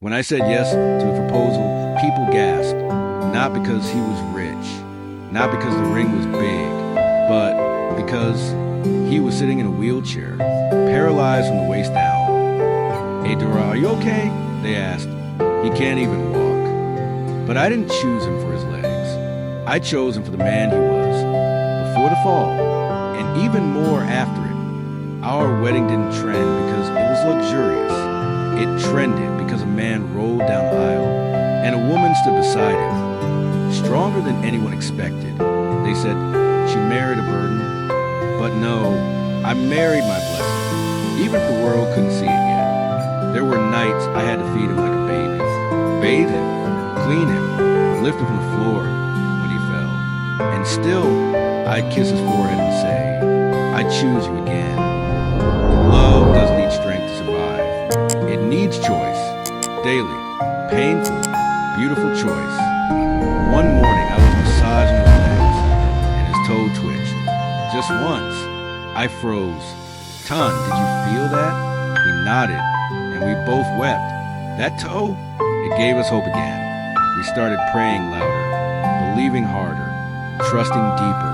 When I said yes to the proposal, people gasped, not because he was rich, not because the ring was big, but because he was sitting in a wheelchair, paralyzed from the waist down. "Hey, Dara, are you okay?" they asked. "He can't even walk." But I didn't choose him for his legs. I chose him for the man he was, before the fall, and even more after it. Our wedding didn't trend because it was luxurious. It trended because a man rolled down the aisle and a woman stood beside him, stronger than anyone expected. They said she married a burden, but no, I married my blessing, even if the world couldn't see it yet. There were nights I had to feed him like a baby, bathe him, clean him, lift him from the floor when he fell. And still, I'd kiss his forehead and say, "I choose you again." Love doesn't need strength to survive. It needs choice, daily, painful, beautiful choice. One morning, I was massaging his legs, and his toe twitched. Just once, I froze. "Ton, did you feel that?" He nodded, and we both wept. That toe? It gave us hope again. We started praying louder, believing harder, trusting deeper.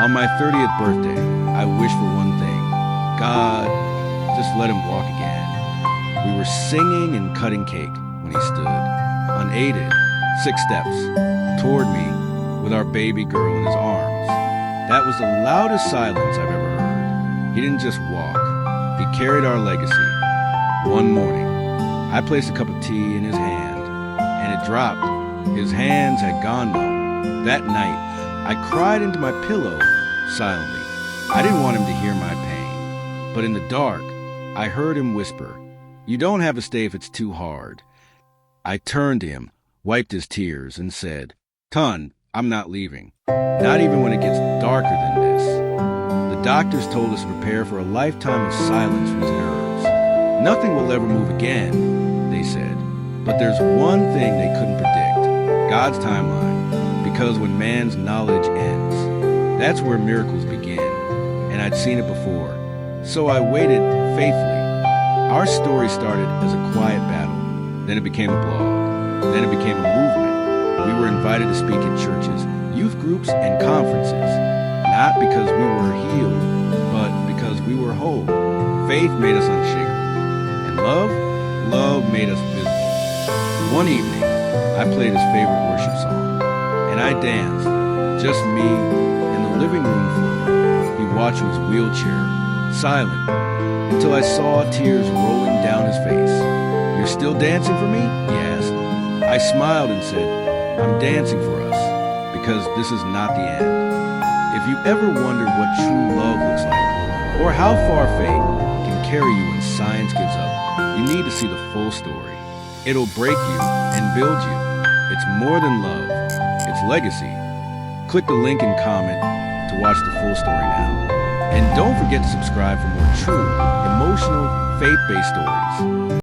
On my 30th birthday, I wished for one thing. God, just let him walk again. We were singing and cutting cake when he stood, unaided, 6 steps, toward me with our baby girl in his arms. That was the loudest silence I've ever heard. He didn't just walk. He carried our legacy. One morning, I placed a cup of tea in his hand, and it dropped. His hands had gone numb. That night, I cried into my pillow silently. I didn't want him to hear my pain. But in the dark, I heard him whisper, "You don't have to stay if it's too hard." I turned to him, wiped his tears, and said, "Ton, I'm not leaving. Not even when it gets darker than this." The doctors told us to prepare for a lifetime of silence from his nerves. Nothing will ever move again, they said. But there's one thing they couldn't predict: God's timeline. Because when man's knowledge ends, that's where miracles begin. And I'd seen it before. So I waited faithfully. Our story started as a quiet battle. Then it became a blog. Then it became a movement. We were invited to speak at churches, youth groups, and conferences. Not because we were healed, but because we were whole. Faith made us unshakable. And love made us visible. One evening, I played his favorite worship song. And I danced, just me, in the living room floor. He watched from his wheelchair, silent, until I saw tears rolling down his face. "You're still dancing for me?" he asked. I smiled and said, "I'm dancing for us, because this is not the end." If you ever wondered what true love looks like, or how far faith can carry you when science gives up, you need to see the full story. It'll break you and build you. It's more than love, it's legacy. Click the link and comment to watch the full story now. And don't forget to subscribe for more true, emotional, faith-based stories.